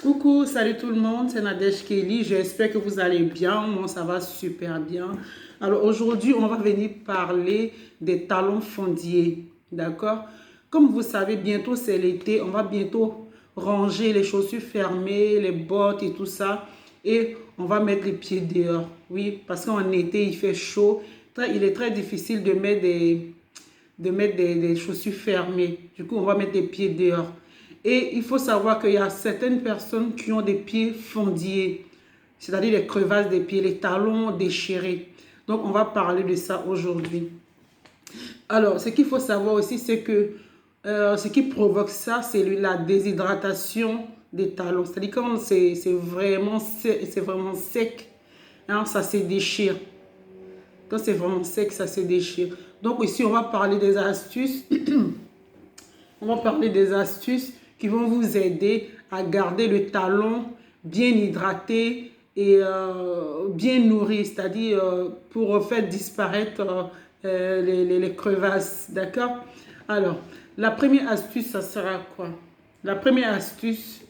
Coucou, salut tout le monde, c'est Nadège Kelly. J'espère que vous allez bien. Moi, ça va super bien. Alors aujourd'hui, on va venir parler des talons fondiers. D'accord? Comme vous savez, bientôt c'est l'été. On va bientôt ranger les chaussures fermées, les bottes et tout ça. Et on va mettre les pieds dehors. Oui, parce qu'en été, il fait chaud. Il est très difficile de mettre des chaussures fermées. Du coup, on va mettre les pieds dehors. Et il faut savoir qu'il y a certaines personnes qui ont des pieds fondiers, c'est-à-dire les crevasses des pieds, les talons déchirés. Donc, on va parler de ça aujourd'hui. Alors, ce qu'il faut savoir aussi, c'est que ce qui provoque ça, c'est la déshydratation des talons. C'est-à-dire quand c'est vraiment sec, hein, ça se déchire. Quand c'est vraiment sec, ça se déchire. Donc ici, on va parler des astuces. On va parler des astuces qui vont vous aider à garder le talon bien hydraté et bien nourri, c'est-à-dire pour faire disparaître les crevasses, d'accord? Alors, la première astuce, ça sera quoi? La première astuce,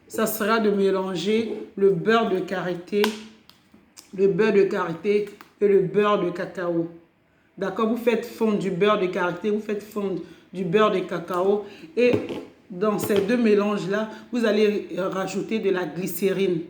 ça sera de mélanger le beurre de karité et le beurre de cacao. D'accord, vous faites fondre du beurre de karité, vous faites fondre du beurre de cacao et dans ces deux mélanges-là, vous allez rajouter de la glycérine.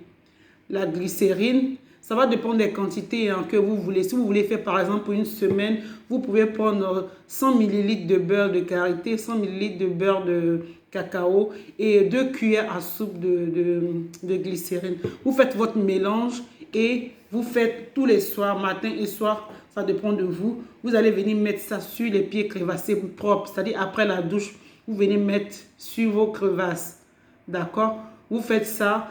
La glycérine, ça va dépendre des quantités que vous voulez. Si vous voulez faire par exemple pour une semaine, vous pouvez prendre 100 ml de beurre de karité, 100 ml de beurre de cacao et 2 cuillères à soupe de glycérine. Vous faites votre mélange et vous faites tous les soirs, matin et soir, ça dépend de vous. Vous allez venir mettre ça sur les pieds crevassés propres, c'est-à-dire après la douche, vous venez mettre sur vos crevasses. D'accord? Vous faites ça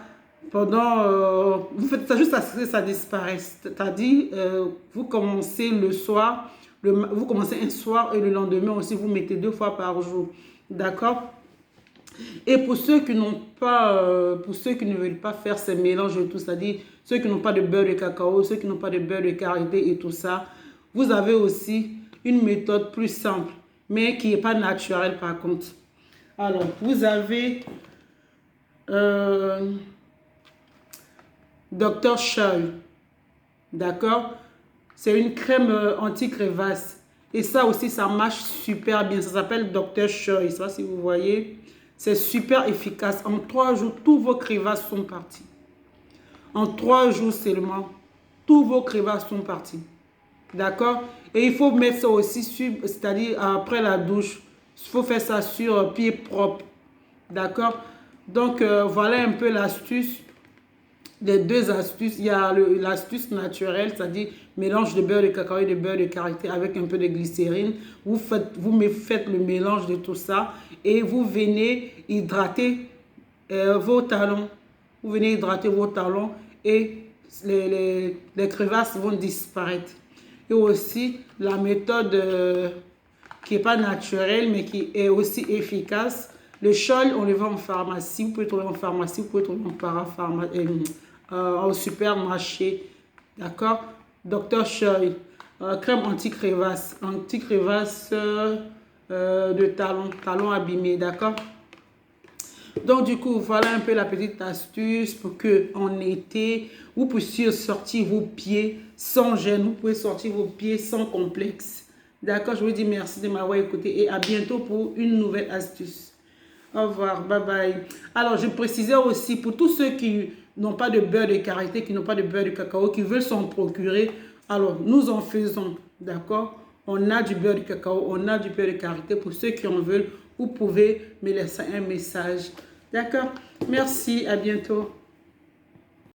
vous faites ça juste à ce que ça disparaisse. C'est-à-dire, vous commencez le soir, vous commencez un soir et le lendemain aussi, vous mettez 2 fois par jour. D'accord? Et pour ceux qui n'ont pas, pour ceux qui ne veulent pas faire ces mélanges et tout, c'est-à-dire ceux qui n'ont pas de beurre de cacao, ceux qui n'ont pas de beurre de karité et tout ça, vous avez aussi une méthode plus simple, mais qui n'est pas naturelle par contre. Alors, vous avez Dr. Scholl, d'accord? C'est une crème anti-crevasse. Et ça aussi, ça marche super bien. Ça s'appelle Dr. Scholl. Je ne sais pas si vous voyez. C'est super efficace. En 3 jours, tous vos crevasses sont partis. En 3 jours seulement, tous vos crevasses sont partis. D'accord? Et il faut mettre ça aussi sur, c'est-à-dire après la douche. Il faut faire ça sur pied propre. D'accord? Donc, voilà un peu l'astuce. Les deux astuces, il y a l'astuce naturelle, c'est-à-dire mélange de beurre de cacao et de beurre de karité avec un peu de glycérine. Vous faites le mélange de tout ça et vous venez hydrater vos talons. Vous venez hydrater vos talons et les crevasses vont disparaître. Et aussi la méthode qui n'est pas naturelle mais qui est aussi efficace. Le Scholl, on le vend en pharmacie. Vous pouvez trouver en pharmacie, vous pouvez trouver en parapharmacie. Au supermarché, d'accord? Dr. Scholl, crème anti-crevasse, de talons abîmés, d'accord? Donc du coup, voilà un peu la petite astuce pour que en été, vous puissiez sortir vos pieds sans gêne, vous pouvez sortir vos pieds sans complexe. D'accord? Je vous dis merci de m'avoir écouté et à bientôt pour une nouvelle astuce. Au revoir, bye bye. Alors, je précisais aussi pour tous ceux qui n'ont pas de beurre de karité, qui n'ont pas de beurre de cacao, qui veulent s'en procurer, alors nous en faisons, d'accord? On a du beurre de cacao, on a du beurre de karité. Pour ceux qui en veulent, vous pouvez me laisser un message. D'accord? Merci, à bientôt.